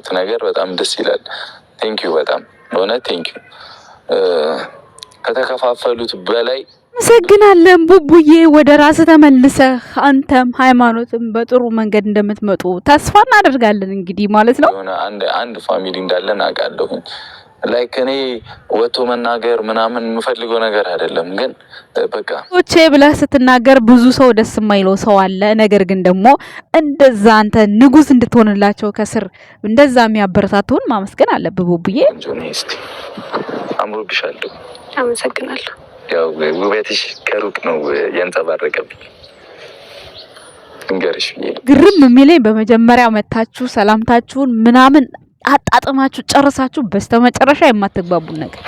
ያደረጉት ነገር በጣም ደስ ይላል። ቴንኪዩ በጣም በእውነት ቴንኪዩ። ከተከፋፈሉት በላይ አመሰግናለን ቡቡዬ። ወደ ራስ ተመልሰህ አንተም ሃይማኖትም በጥሩ መንገድ እንደምትመጡ ተስፋ እናደርጋለን። እንግዲህ ማለት ነው አንድ ፋሚሊ እንዳለን አውቃለሁ። ላይክ እኔ ወጥቶ መናገር ምናምን የምፈልገው ነገር አይደለም፣ ግን በቃ ኦቼ ብለህ ስትናገር ብዙ ሰው ደስ የማይለው ሰው አለ። ነገር ግን ደግሞ እንደዛ አንተ ንጉስ እንድትሆንላቸው ከስር እንደዛ የሚያበረታቱን ማመስገን አለብህ ቡቡዬ። ጆኔስቲ አምሮብሻል። አመሰግናለሁ። ያው ውበትሽ ከሩቅ ነው ያንጸባረቀብኝ። እንገርሽ ግርም የሚለኝ በመጀመሪያ መታችሁ ሰላምታችሁን ምናምን አጣጥማችሁ ጨርሳችሁ በስተመጨረሻ የማትግባቡን ነገር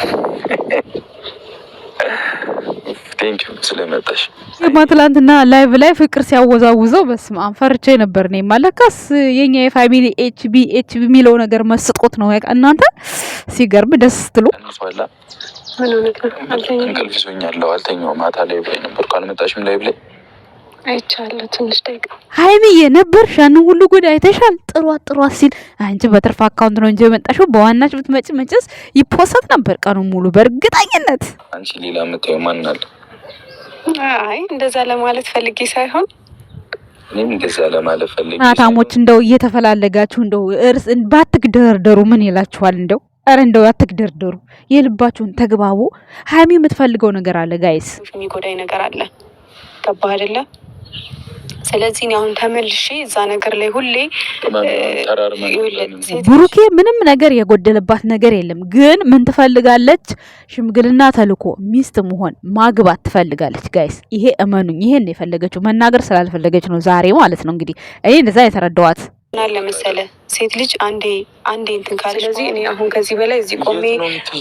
ቴንኪው ስለመጣሽ። ትላንትና ላይቭ ላይ ፍቅር ሲያወዛውዘው በስመ አብ ፈርቼ ነበር። እኔ ማለካስ የኛ የፋሚሊ ኤችቢ የሚለው ነገር መስጦት ነው። እናንተ ሲገርም ደስ ትሉ ምን ሆነህ ነው? እንቅልፍ ይዞኛል። አልተኛውም። ማታ ላይ ብላይ ነበር። ካልመጣሽም ላይ ብላይ አይቻለሁ። ትንሽ ደቂቃ ሃይሚዬ ነበርሽ። ያንን ሁሉ ጉድ አይተሻል። ጥሯት ሲል አንቺ በትርፍ አካውንት ነው እንጂ የመጣሽው በዋናሽ ብትመጪ መቼስ ይፖሰት ነበር ቀኑን ሙሉ በእርግጠኝነት። አንቺ ሌላ የምታየው ማን አለ? አይ እንደዛ ለማለት ፈልጌ ሳይሆን እኔም እንደዛ ለማለት ፈልጌ ናታሞች እንደው እየተፈላለጋችሁ እንደው ባትግደርደሩ ምን ይላችኋል? እንደው አረ እንደው አትግደርደሩ፣ የልባችሁን ተግባቡ። ሃይሚ የምትፈልገው ነገር አለ ጋይስ፣ የሚጎዳኝ ነገር አለ። ገባህ አይደለ? ስለዚህ እኔ አሁን ተመልሼ እዛ ነገር ላይ ሁሌ ብሩኬ ምንም ነገር የጎደለባት ነገር የለም። ግን ምን ትፈልጋለች? ሽምግልና ተልኮ ሚስት መሆን ማግባት ትፈልጋለች ጋይስ። ይሄ እመኑኝ፣ ይሄን የፈለገችው መናገር ስላልፈለገች ነው ዛሬ ማለት ነው። እንግዲህ እኔ እንደዛ የተረዳዋት ለምሳሌ ሴት ልጅ አንዴ እንትን ካለ፣ ስለዚህ እኔ አሁን ከዚህ በላይ እዚህ ቆሜ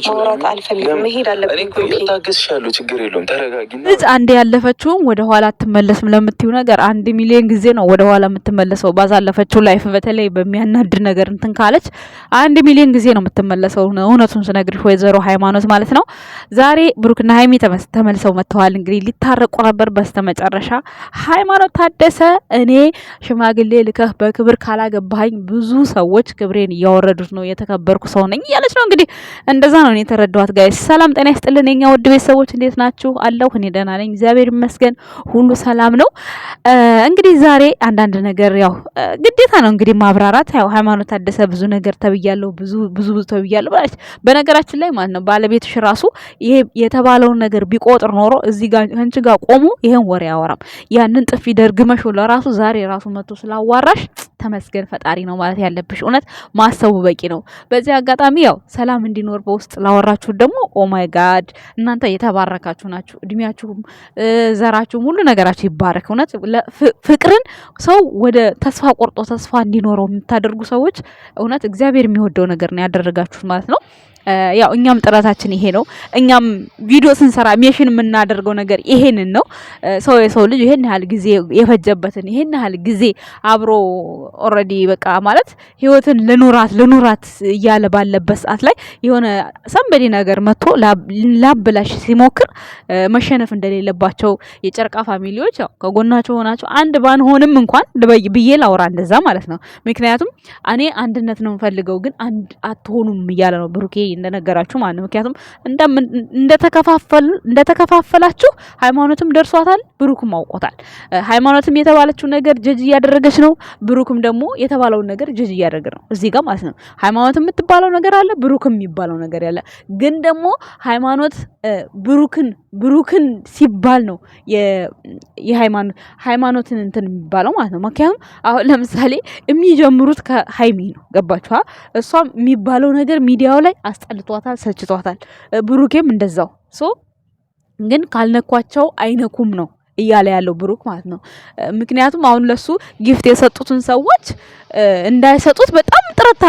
ማውራት አልፈልግም። መሄድ አለብኝ። ታገስሻለሁ፣ ችግር የለውም ተረጋጊ። ልጅ አንዴ ያለፈችውም ወደ ኋላ አትመለስም ለምትዩ ነገር 1 ሚሊዮን ጊዜ ነው ወደ ኋላ የምትመለሰው። ባዛለፈችው ላይፍ በተለይ በሚያናድድ ነገር እንትን ካለች 1 ሚሊዮን ጊዜ ነው የምትመለሰው። እውነቱን ስነግርሽ ወይዘሮ ሃይማኖት ማለት ነው። ዛሬ ብሩክና ሃይሚ ተመልሰው መጥተዋል። እንግዲህ ሊታረቁ ነበር በስተመጨረሻ። ሃይማኖት ታደሰ እኔ ሽማግሌ ልከህ በክብር ካላገባኝ ብዙ ሰዎች ክብሬን እያወረዱት ነው፣ የተከበርኩ ሰው ነኝ እያለች ነው። እንግዲህ እንደዛ ነው እኔ የተረዳኋት ጋይስ። ሰላም ጤና ይስጥልን የኛ ውድ ቤተሰቦች፣ እንዴት ናችሁ? አለሁ እኔ ደህና ነኝ፣ እግዚአብሔር ይመስገን፣ ሁሉ ሰላም ነው። እንግዲህ ዛሬ አንዳንድ ነገር ያው ግዴታ ነው እንግዲህ ማብራራት። ያው ሃይማኖት ታደሰ ብዙ ነገር ተብያለሁ፣ ብዙ ተብያለሁ ብላለች። በነገራችን ላይ ማለት ነው ባለቤትሽ ራሱ ይሄ የተባለውን ነገር ቢቆጥር ኖሮ እዚህ ጋር አንቺ ጋር ቆሞ ይሄን ወሬ አወራም። ያንን ጥፊ ደርግመሽ ለራሱ ዛሬ ራሱ መጥቶ ስላዋራሽ ተመስገን ፈጣሪ ነው ማለት ያለብሽ። እውነት ማሰቡ በቂ ነው። በዚህ አጋጣሚ ያው ሰላም እንዲኖር በውስጥ ላወራችሁ ደግሞ ኦ ማይ ጋድ እናንተ የተባረካችሁ ናችሁ። እድሜያችሁም ዘራችሁም ሁሉ ነገራችሁ ይባረክ። እውነት ፍቅርን ሰው ወደ ተስፋ ቆርጦ ተስፋ እንዲኖረው የምታደርጉ ሰዎች እውነት እግዚአብሔር የሚወደው ነገር ነው ያደረጋችሁት ማለት ነው። ያው እኛም ጥረታችን ይሄ ነው። እኛም ቪዲዮ ስንሰራ ሜሽን የምናደርገው ነገር ይሄንን ነው። የሰው ልጅ ይሄን ያህል ጊዜ የፈጀበትን ይሄን ያህል ጊዜ አብሮ ኦልሬዲ በቃ ማለት ህይወትን ልኑራት እያለ ባለበት ሰዓት ላይ የሆነ ሰንበዲ ነገር መጥቶ ላብላሽ ሲሞክር መሸነፍ እንደሌለባቸው የጨርቃ ፋሚሊዎች ያው ከጎናቸው ሆናቸው አንድ ባንሆንም እንኳን ብዬ ላውራ እንደዛ ማለት ነው። ምክንያቱም እኔ አንድነት ነው የምፈልገው፣ ግን አንድ አትሆኑም እያለ ነው ብሩኬ እንደነገራችሁ ማለት ነው። ምክንያቱም እንደተከፋፈላችሁ ሃይማኖትም ደርሷታል፣ ብሩክም አውቆታል። ሃይማኖትም የተባለችው ነገር ጀጅ እያደረገች ነው፣ ብሩክም ደግሞ የተባለውን ነገር ጀጅ እያደረገ ነው እዚህ ጋር ማለት ነው። ሃይማኖት የምትባለው ነገር አለ፣ ብሩክም የሚባለው ነገር ያለ። ግን ደግሞ ብሩክን ሲባል ነው የሃይማኖትን እንትን የሚባለው ማለት ነው። ምክንያቱም አሁን ለምሳሌ የሚጀምሩት ከሃይሚ ነው። ገባችኋ? እሷም የሚባለው ነገር ሚዲያው ላይ አስጠልቷታል፣ ሰልችቷታል። ብሩኬም እንደዛው ግን ካልነኳቸው አይነኩም ነው እያለ ያለው ብሩክ ማለት ነው። ምክንያቱም አሁን ለሱ ጊፍት የሰጡትን ሰዎች እንዳይሰጡት በጣም ጥረት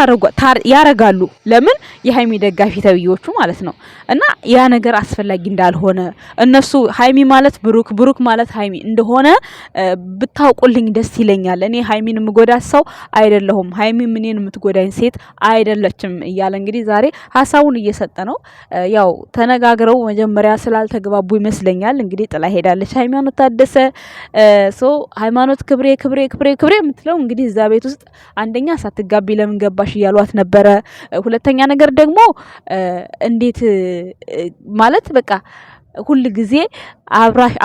ያረጋሉ። ለምን? የሃይሚ ደጋፊ ተብዮቹ ማለት ነው። እና ያ ነገር አስፈላጊ እንዳልሆነ እነሱ ሃይሚ ማለት ብሩክ ማለት ሃይሚ እንደሆነ ብታውቁልኝ ደስ ይለኛል። እኔ ሃይሚን የምጎዳት ሰው አይደለሁም፣ ሃይሚ እኔን የምትጎዳኝ ሴት አይደለችም እያለ እንግዲህ ዛሬ ሀሳቡን እየሰጠ ነው። ያው ተነጋግረው መጀመሪያ ስላልተግባቡ ይመስለኛል እንግዲህ ጥላ ሄዳለች ሃይማኖት ታደሰ። ሃይማኖት ክብሬ የምትለው እንግዲህ እዛ ቤት ውስጥ አንደኛ ሳትጋቢ ለምን ገባሽ እያሏት ነበረ። ሁለተኛ ነገር ደግሞ እንዴት ማለት በቃ ሁል ጊዜ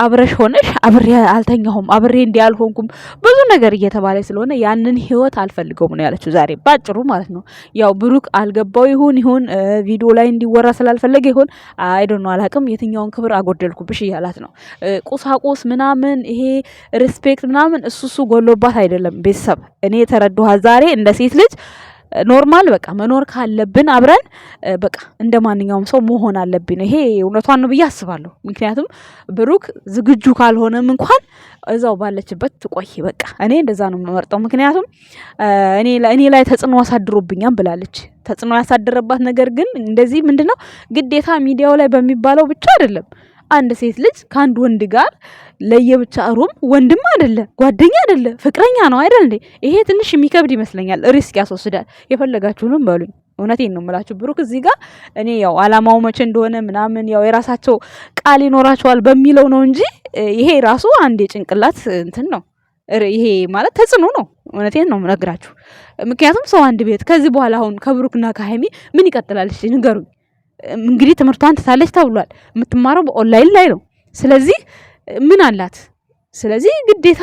አብረሽ ሆነሽ አብሬ አልተኛሁም አብሬ እንዲህ አልሆንኩም ብዙ ነገር እየተባለ ስለሆነ ያንን ህይወት አልፈልገውም ነው ያለችው ዛሬ ባጭሩ ማለት ነው። ያው ብሩክ አልገባው ይሁን ቪዲዮ ላይ እንዲወራ ስላልፈለገ ይሁን አይ ዶንት ኖ አላቅም። የትኛውን ክብር አጎደልኩብሽ እያላት ነው። ቁሳቁስ ምናምን ይሄ ሪስፔክት ምናምን እሱ ጎሎባት አይደለም። ቤተሰብ እኔ የተረዳኋት ዛሬ እንደ ሴት ልጅ ኖርማል በቃ መኖር ካለብን አብረን በቃ እንደማንኛውም ሰው መሆን አለብን። ይሄ እውነቷን ነው ብዬ አስባለሁ። ምክንያቱም ብሩክ ዝግጁ ካልሆነም እንኳን እዛው ባለችበት ትቆይ በቃ እኔ እንደዛ ነው የምመርጠው። ምክንያቱም እኔ ላይ ተጽዕኖ አሳድሮብኛል ብላለች። ተጽዕኖ ያሳደረባት ነገር ግን እንደዚህ ምንድነው ግዴታ ሚዲያው ላይ በሚባለው ብቻ አይደለም። አንድ ሴት ልጅ ከአንድ ወንድ ጋር ለየብቻ ሩም ወንድም አይደለ ጓደኛ አይደለ ፍቅረኛ ነው አይደል እንዴ? ይሄ ትንሽ የሚከብድ ይመስለኛል። ሪስክ ያስወስዳል። የፈለጋችሁንም በሉኝ። እውነቴን ነው የምላችሁ። ብሩክ እዚህ ጋር እኔ ያው አላማው መቼ እንደሆነ ምናምን ያው የራሳቸው ቃል ይኖራቸዋል በሚለው ነው እንጂ ይሄ ራሱ አንድ የጭንቅላት እንትን ነው። ይሄ ማለት ተጽዕኖ ነው። እውነቴን ነው የምነግራችሁ። ምክንያቱም ሰው አንድ ቤት ከዚህ በኋላ አሁን ከብሩክና ከሀይሚ ምን ይቀጥላል? እሺ ንገሩኝ። እንግዲህ ትምህርቷን ትታለች ተብሏል። የምትማረው በኦንላይን ላይ ነው። ስለዚህ ምን አላት? ስለዚህ ግዴታ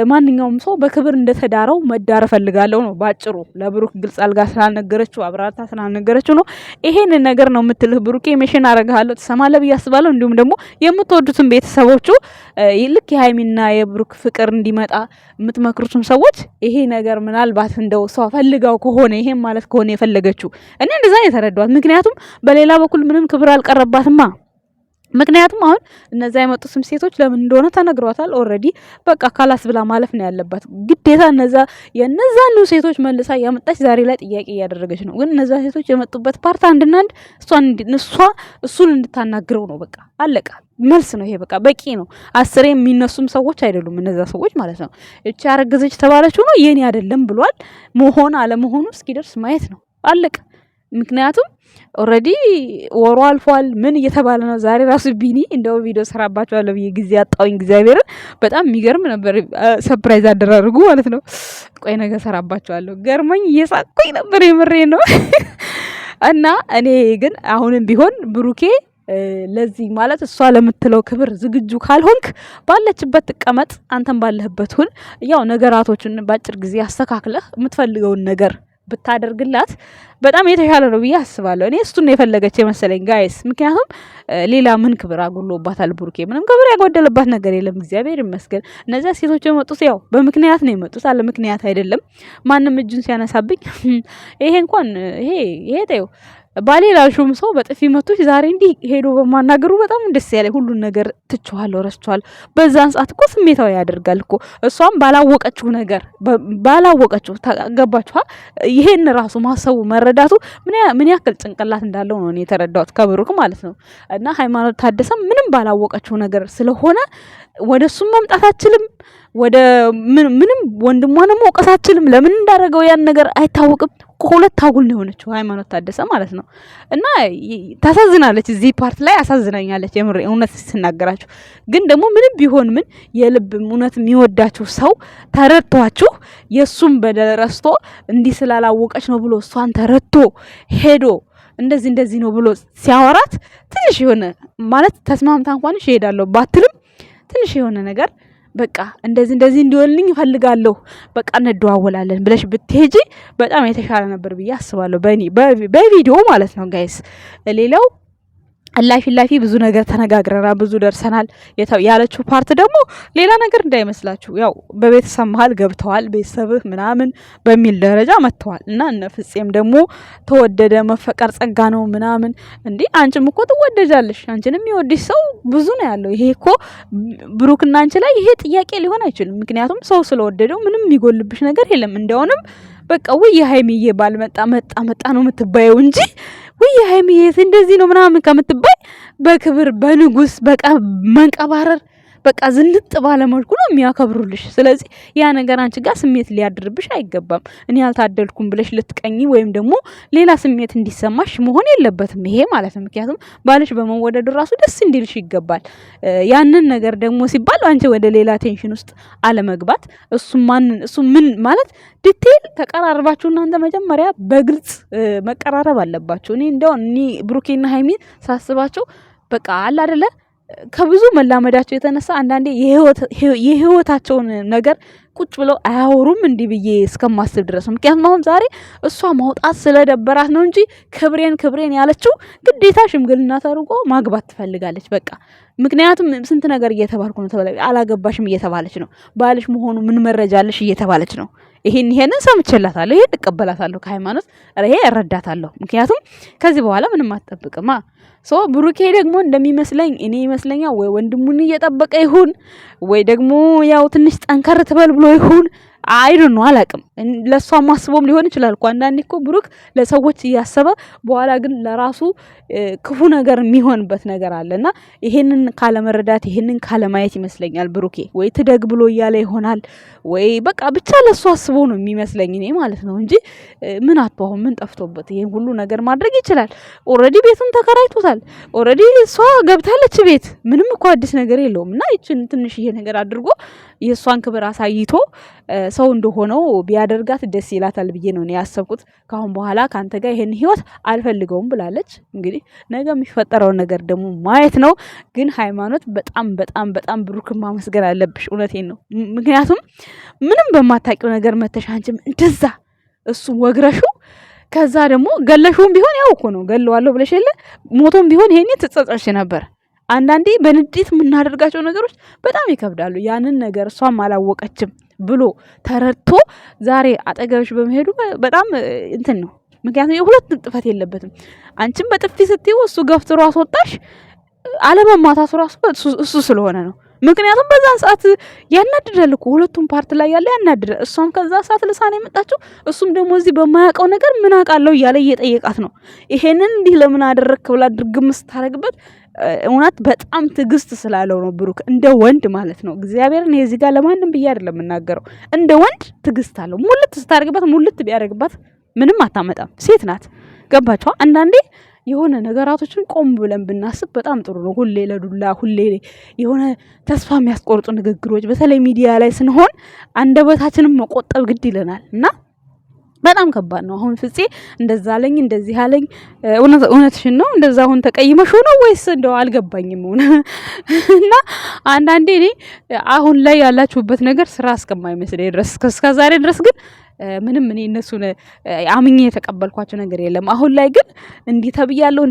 ማንኛውም ሰው በክብር እንደተዳረው መዳር ፈልጋለሁ ነው ባጭሩ። ለብሩክ ግልጽ አልጋ ስላልነገረችው አብራርታ ስላልነገረችው ነው ይሄንን ነገር ነው የምትልህ። ብሩኬ ሜሽን አረጋለሁ ትሰማለህ ብዬ አስባለሁ። እንዲሁም ደግሞ የምትወዱትን ቤተሰቦቹ ልክ የሃይሚና የብሩክ ፍቅር እንዲመጣ የምትመክሩትም ሰዎች ይሄ ነገር ምናልባት እንደው ሰው ፈልጋው ከሆነ ይሄን ማለት ከሆነ የፈለገችው እኔ እንደዛ የተረዳኋት። ምክንያቱም በሌላ በኩል ምንም ክብር አልቀረባትማ። ምክንያቱም አሁን እነዛ የመጡትም ሴቶች ለምን እንደሆነ ተነግሯታል ኦልሬዲ። በቃ ካላስ ብላ ማለፍ ነው ያለባት ግዴታ። የነዛን ሴቶች መልሳ ያመጣች ዛሬ ላይ ጥያቄ እያደረገች ነው። ግን እነዛ ሴቶች የመጡበት ፓርት አንድና አንድ እሱን እንድታናግረው ነው። በቃ አለቃ መልስ ነው ይሄ። በቃ በቂ ነው። 10 የሚነሱም ሰዎች አይደሉም እነዛ ሰዎች ማለት ነው። እቺ ያረገዘች ተባለችው ነው የኔ አይደለም ብሏል። መሆን አለመሆኑ እስኪደርስ ማየት ነው። አለቃ ምክንያቱም ኦልሬዲ ወሩ አልፏል። ምን እየተባለ ነው? ዛሬ ራሱ ቢኒ እንደው ቪዲዮ ሰራባቸዋለሁ ብዬ ጊዜ አጣውኝ። እግዚአብሔርን በጣም የሚገርም ነበር ሰርፕራይዝ አደራርጉ ማለት ነው። ቆይ ነገር ሰራባቸዋለሁ። ገርመኝ እየሳቅኩኝ ነበር። የምሬ ነው። እና እኔ ግን አሁንም ቢሆን ብሩኬ ለዚህ ማለት እሷ ለምትለው ክብር ዝግጁ ካልሆንክ ባለችበት ተቀመጥ። አንተም ባለህበት ሁን። ያው ነገራቶችን ባጭር ጊዜ አስተካክለህ የምትፈልገውን ነገር ብታደርግላት በጣም የተሻለ ነው ብዬ አስባለሁ። እኔ እሱን ነው የፈለገች የመሰለኝ ጋይስ። ምክንያቱም ሌላ ምን ክብር አጎሎባታል? ብሩኬ ምንም ክብር ያጎደለባት ነገር የለም። እግዚአብሔር ይመስገን። እነዚያ ሴቶች የመጡት ያው በምክንያት ነው የመጡት፣ አለ ምክንያት አይደለም። ማንም እጁን ሲያነሳብኝ ይሄ እንኳን ይሄ ተይው ባሌ ላልሹም ሰው በጥፊ መቶች ዛሬ እንዲህ ሄዶ በማናገሩ በጣም ደስ ያለ ሁሉን ነገር ትችዋለሁ፣ ረስቷል። በዛን ሰዓት እኮ ስሜታዊ ያደርጋል እኮ። እሷም ባላወቀችው ነገር ባላወቀችው ተገባችኋ። ይሄን ራሱ ማሰቡ መረዳቱ ምን ያክል ጭንቅላት እንዳለው ነው እኔ የተረዳሁት ከብሩክ ማለት ነው። እና ሃይማኖት ታደሰም ምንም ባላወቀችው ነገር ስለሆነ ወደ እሱም መምጣት አችልም፣ ወደ ምንም ወንድሟንም መውቀስ አችልም። ለምን እንዳደረገው ያን ነገር አይታወቅም። ሁለት አጉል ነው የሆነችው ሃይማኖት ታደሰ ማለት ነው። እና ታሳዝናለች። እዚህ ፓርት ላይ አሳዝናኛለች የምር እውነት ስናገራችሁ። ግን ደግሞ ምንም ቢሆን ምን የልብ እውነት የሚወዳችሁ ሰው ተረድቷችሁ የሱም በደል ረስቶ እንዲህ ስላላወቀች ነው ብሎ እሷን ተረድቶ ሄዶ እንደዚህ ነው ብሎ ሲያወራት ትንሽ የሆነ ማለት ተስማምታ እንኳን እሄዳለሁ ባትልም ትንሽ የሆነ ነገር በቃ እንደዚህ እንዲሆንልኝ እፈልጋለሁ በቃ እንደዋወላለን ብለሽ ብትሄጂ በጣም የተሻለ ነበር ብዬ አስባለሁ። በቪዲዮ ማለት ነው ጋይስ። ሌላው ላፊ ብዙ ነገር ተነጋግረናል፣ ብዙ ደርሰናል ያለችው ፓርት ደግሞ ሌላ ነገር እንዳይመስላችሁ። ያው በቤተሰብ መሀል ገብተዋል፣ ቤተሰብህ ምናምን በሚል ደረጃ መጥተዋል። እና እነ ፍፄም ደግሞ ተወደደ መፈቀር ጸጋ ነው ምናምን። እንዴ አንቺም እኮ ትወደጃለሽ፣ አንቺንም የሚወድሽ ሰው ብዙ ነው ያለው። ይሄ እኮ ብሩክና አንቺ ላይ ይሄ ጥያቄ ሊሆን አይችልም። ምክንያቱም ሰው ስለወደደው ምንም የሚጎልብሽ ነገር የለም። እንደውንም በቃ ወይ የሃይሚዬ ባልመጣ መጣ ነው የምትባየው እንጂ ወይ የሃይሚዬ እንደዚህ ነው ምናምን ከምትባይ በክብር በንጉስ በቃ መንቀባረር በቃ ዝንጥ ባለ መልኩ ነው የሚያከብሩልሽ። ስለዚህ ያ ነገር አንቺ ጋር ስሜት ሊያድርብሽ አይገባም። እኔ አልታደልኩም ብለሽ ልትቀኝ ወይም ደግሞ ሌላ ስሜት እንዲሰማሽ መሆን የለበትም ይሄ ማለት ነው። ምክንያቱም ባልሽ በመወደዱ ራሱ ደስ እንዲልሽ ይገባል። ያንን ነገር ደግሞ ሲባል አንቺ ወደ ሌላ ቴንሽን ውስጥ አለመግባት እሱ ምን ማለት ዲቴል ተቀራርባችሁ እናንተ መጀመሪያ በግልጽ መቀራረብ አለባችሁ። እኔ እንደው ብሩኬና ሃይሚ ሳስባቸው በቃ አለ አይደለ ከብዙ መላመዳቸው የተነሳ አንዳንዴ የህይወታቸውን ነገር ቁጭ ብለው አያወሩም እንዲህ ብዬ እስከማስብ ድረስ ነው። ምክንያቱም አሁን ዛሬ እሷ ማውጣት ስለደበራት ነው እንጂ ክብሬን ያለችው ግዴታ ሽምግልና ተርጎ ማግባት ትፈልጋለች በቃ። ምክንያቱም ስንት ነገር እየተባልኩ ነው ተባለ አላገባሽም እየተባለች ነው። ባልሽ መሆኑ ምን መረጃለሽ እየተባለች ነው። ይሄንን ሰምቼላታለሁ። ይሄን እቀበላታለሁ ከሃይማኖት ይሄ እረዳታለሁ። ምክንያቱም ከዚህ በኋላ ምንም አትጠብቅማ። ብሩኬ ደግሞ እንደሚመስለኝ እኔ ይመስለኛል ወይ ወንድሙን እየጠበቀ ይሁን ወይ ደግሞ ያው ትንሽ ጠንከር ትበል ብሎ ይሁን አይዶን ነው አላቅም። ለሷ ማስቦም ሊሆን ይችላል እኮ አንዳንዴ እኮ ብሩክ ለሰዎች እያሰበ በኋላ ግን ለራሱ ክፉ ነገር የሚሆንበት ነገር አለና ይሄንን ካለመረዳት ይሄንን ካለማየት ይመስለኛል ብሩኬ ወይ ትደግ ብሎ እያለ ይሆናል ወይ በቃ ብቻ ለሷ አስቦ ነው የሚመስለኝ እኔ ማለት ነው እንጂ ምን አጥቷው ምን ጠፍቶበት ይሄን ሁሉ ነገር ማድረግ ይችላል። ኦሬዲ ቤቱን ተከራይቶታል። ኦሬዲ እሷ ገብታለች ቤት ምንም እኮ አዲስ ነገር የለውም እና ይችን ትንሽዬ ነገር አድርጎ የሷን ክብር አሳይቶ ሰው እንደሆነው ቢያደርጋት ደስ ይላታል ብዬ ነው ያሰብኩት። ካሁን በኋላ ካንተ ጋር ይሄን ህይወት አልፈልገውም ብላለች። እንግዲህ ነገ የሚፈጠረው ነገር ደግሞ ማየት ነው። ግን ሃይማኖት በጣም በጣም በጣም ብሩክን ማመስገን አለብሽ። እውነቴን ነው። ምክንያቱም ምንም በማታውቂው ነገር መተሽ አንቺም እንደዛ እሱ ወግረሹ ከዛ ደግሞ ገለሹም ቢሆን ያው እኮ ነው ገለዋለሁ ብለሽ የለ ሞቶም ቢሆን ይሄኔ ትጸጸሽ ነበር። አንዳንዴ በንዴት የምናደርጋቸው ነገሮች በጣም ይከብዳሉ። ያንን ነገር እሷም አላወቀችም ብሎ ተረድቶ ዛሬ አጠገብሽ በመሄዱ በጣም እንትን ነው። ምክንያቱም የሁለት ጥፋት የለበትም። አንቺም በጥፊ ስትይው እሱ ገፍትሮ አስወጣሽ። አለመማታቱ ራሱ እሱ ስለሆነ ነው። ምክንያቱም በዛን ሰዓት ያናድዳል እኮ ሁለቱም ፓርት ላይ ያለ ያናድዳል። እሷም ከዛ ሰዓት ልሳኔ የመጣችው እሱም ደግሞ እዚህ በማያውቀው ነገር ምን አውቃለሁ እያለ እየጠየቃት ነው። ይሄንን እንዲህ ለምን አደረግክ ብላ ድርግም ስታደርግበት እውነት በጣም ትዕግስት ስላለው ነው ብሩክ እንደ ወንድ ማለት ነው። እግዚአብሔርን የዚህ ጋር ለማንም ብዬ አይደለም የምናገረው። እንደ ወንድ ትዕግስት አለው። ሙልት ስታደርግበት ሙልት ቢያደርግባት ምንም አታመጣም። ሴት ናት። ገባችኋ? አንዳንዴ የሆነ ነገራቶችን ቆም ብለን ብናስብ በጣም ጥሩ ነው። ሁሌ ለዱላ ሁሌ የሆነ ተስፋ የሚያስቆርጡ ንግግሮች በተለይ ሚዲያ ላይ ስንሆን አንደበታችንን መቆጠብ ግድ ይለናል እና በጣም ከባድ ነው። አሁን ፍፄ እንደዛ አለኝ እንደዚህ አለኝ እውነትሽን ነው እንደዛ አሁን ተቀይመሽ ነው ወይስ እንደው አልገባኝም እና አንዳንዴ እኔ አሁን ላይ ያላችሁበት ነገር ስራ እስከማይመስል ድረስ እስከዛሬ ድረስ ግን ምንም እኔ እነሱን አምኜ የተቀበልኳቸው ነገር የለም። አሁን ላይ ግን እንዲህ ተብያለሁ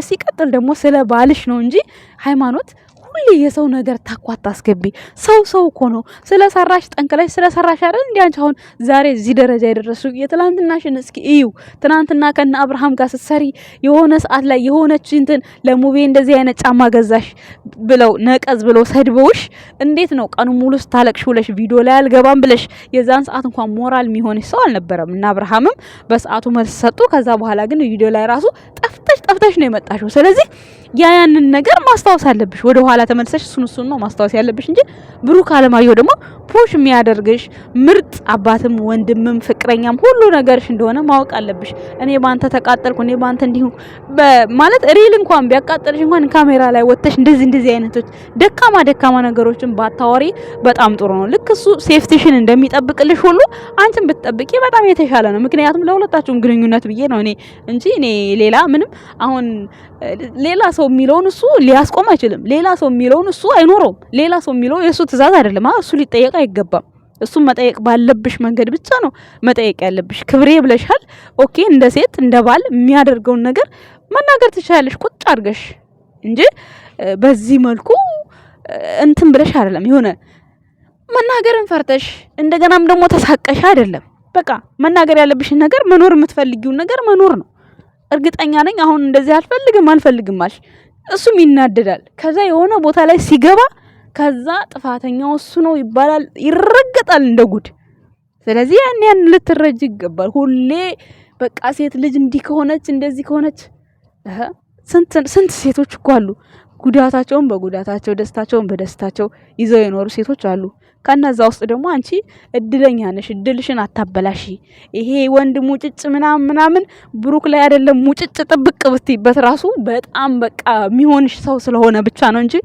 ሲቀጥል ደግሞ ስለ ባልሽ ነው እንጂ ሃይማኖት ሁሌ የሰው ነገር ታኳት አስገቢ። ሰው እኮ ነው ስለሰራሽ ጠንክለሽ ስለሰራሽ አይደል እንዴ አንቺ አሁን ዛሬ እዚህ ደረጃ የደረሱ የትላንትናሽን እስኪ እዩ። ትናንትና ከነ አብርሃም ጋር ስትሰሪ የሆነ ሰዓት ላይ የሆነች እንትን ለሙቤ እንደዚህ አይነት ጫማ ገዛሽ ብለው ነቀዝ ብለው ሰድበውሽ እንዴት ነው ቀኑ ሙሉ ስታለቅሽ ውለሽ ቪዲዮ ላይ አልገባም ብለሽ የዛን ሰዓት እንኳን ሞራል የሚሆንሽ ሰው አልነበረም። እና አብርሃምም በሰዓቱ መልስ ሰጡ። ከዛ በኋላ ግን ቪዲዮ ላይ ራሱ ጠፍተሽ ነው የመጣሽው። ስለዚህ ያንን ነገር ማስታወስ አለብሽ። ወደ ኋላ ተመልሰሽ እሱን ነው ማስታወስ ያለብሽ እንጂ ብሩክ አለማየሁ ደግሞ ፑሽ የሚያደርግሽ ምርጥ አባትም ወንድምም ፍቅረኛም ሁሉ ነገርሽ እንደሆነ ማወቅ አለብሽ። እኔ ባንተ ተቃጠልኩ እኔ ባንተ እንዲሁ ማለት ሪል እንኳን ቢያቃጠልሽ እንኳን ካሜራ ላይ ወጥተሽ እንደዚህ አይነቶች ደካማ ነገሮችን ባታወሪ በጣም ጥሩ ነው። ልክ እሱ ሴፍቲሽን እንደሚጠብቅልሽ ሁሉ አንቺን ብትጠብቂ በጣም የተሻለ ነው። ምክንያቱም ለሁለታችሁም ግንኙነት ብዬ ነው እኔ ሌላ ምንም አሁን ሌላ ሰው የሚለውን እሱ ሊያስቆም አይችልም። ሌላ ሰው የሚለውን እሱ አይኖረውም። ሌላ ሰው የሚለው የእሱ ትእዛዝ አይደለም። እሱ ሊጠየቅ አይገባም። እሱም መጠየቅ ባለብሽ መንገድ ብቻ ነው መጠየቅ ያለብሽ። ክብሬ ብለሻል። ኦኬ፣ እንደ ሴት እንደ ባል የሚያደርገውን ነገር መናገር ትችላለሽ ቁጭ አድርገሽ እንጂ በዚህ መልኩ እንትን ብለሽ አይደለም። የሆነ መናገርን ፈርተሽ እንደገናም ደግሞ ተሳቀሽ አይደለም። በቃ መናገር ያለብሽን ነገር መኖር የምትፈልጊውን ነገር መኖር ነው። እርግጠኛ ነኝ አሁን እንደዚህ አልፈልግም አልሽ እሱም ይናደዳል። ከዛ የሆነ ቦታ ላይ ሲገባ ከዛ ጥፋተኛው እሱ ነው ይባላል፣ ይረገጣል እንደ ጉድ። ስለዚህ ያን ልትረጅ ይገባል። ሁሌ በቃ ሴት ልጅ እንዲህ ከሆነች እንደዚህ ከሆነች ስንት ሴቶች እኮ አሉ ጉዳታቸውን በጉዳታቸው ደስታቸውን በደስታቸው ይዘው የኖሩ ሴቶች አሉ። ከነዛ ውስጥ ደግሞ አንቺ እድለኛ ነሽ። እድልሽን አታበላሺ። ይሄ ወንድ ሙጭጭ ምናምን ብሩክ ላይ አይደለም ሙጭጭ ጥብቅ ብትይበት ራሱ በጣም በቃ የሚሆንሽ ሰው ስለሆነ ብቻ ነው እንጂ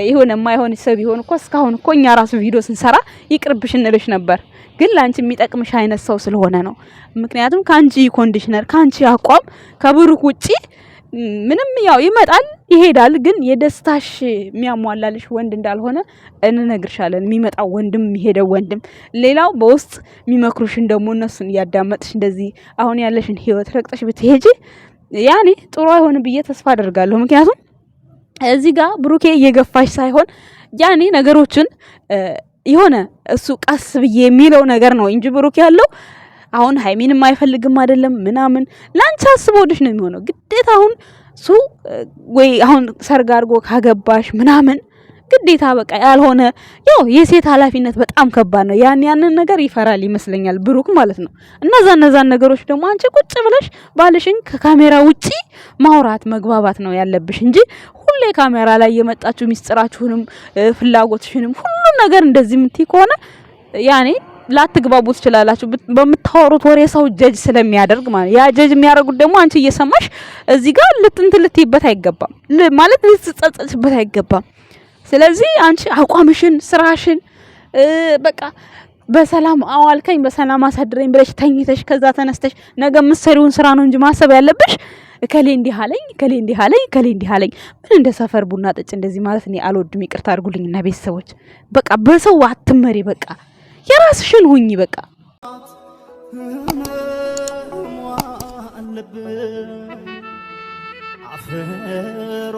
ይሁን የማይሆን ሰው ቢሆን እኮ እስካሁን እኮ እኛ ራሱ ቪዲዮ ስንሰራ ይቅርብሽ እንልሽ ነበር። ግን ላንቺ የሚጠቅምሽ አይነት ሰው ስለሆነ ነው። ምክንያቱም ካንቺ ኮንዲሽነር ካንቺ አቋም ከብሩክ ውጪ ምንም ያው ይመጣል ይሄዳል፣ ግን የደስታሽ የሚያሟላልሽ ወንድ እንዳልሆነ እንነግርሻለን። የሚመጣው ወንድም የሚሄደው ወንድም ሌላው በውስጥ የሚመክሩሽን ደግሞ እነሱን እያዳመጥሽ እንደዚህ አሁን ያለሽን ህይወት ረቅጠሽ ብትሄጂ ያኔ ጥሩ አይሆንም ብዬ ተስፋ አደርጋለሁ። ምክንያቱም እዚህ ጋር ብሩኬ እየገፋሽ ሳይሆን ያኔ ነገሮችን የሆነ እሱ ቀስ ብዬ የሚለው ነገር ነው እንጂ ብሩክ ያለው አሁን ሃይሚንም አይፈልግም አይደለም ምናምን ላንቺ አስቦልሽ ነው የሚሆነው። ግዴታ አሁን እሱ ወይ አሁን ሰርግ አድርጎ ካገባሽ ምናምን ግዴታ በቃ ያልሆነ ያው የሴት ኃላፊነት በጣም ከባድ ነው። ያንን ነገር ይፈራል ይመስለኛል ብሩክ ማለት ነው። እነዛን ነገሮች ደግሞ አንቺ ቁጭ ብለሽ ባልሽን ከካሜራ ውጪ ማውራት መግባባት ነው ያለብሽ እንጂ ሁሌ ካሜራ ላይ የመጣችሁ ሚስጥራችሁንም ፍላጎትሽንም ሁሉ ነገር እንደዚህ ምትይ ከሆነ ያኔ ላትግባቡ ትችላላችሁ። በምታወሩት ወሬ ሰው ጀጅ ስለሚያደርግ ማለት ያ ጀጅ የሚያደርጉት ደግሞ አንቺ እየሰማሽ እዚህ ጋር ልትይበት አይገባም ማለት ልትጸጸችበት አይገባም። ስለዚህ አንቺ አቋምሽን ስራሽን በቃ በሰላም አዋልከኝ በሰላም አሳድረኝ ብለሽ ተኝተሽ ከዛ ተነስተሽ ነገ ምሰሪውን ስራ ነው እንጂ ማሰብ ያለብሽ እከሌ እንዲህ አለኝ እከሌ እንዲህ አለኝ እከሌ እንዲህ አለኝ ምን እንደ ሰፈር ቡና ጠጭ እንደዚህ ማለት እኔ አልወድም። ይቅርታ አድርጉልኝና ቤተሰቦች በቃ በሰው አትመሪ። በቃ የራስሽን ሁኚ። በቃ አፈር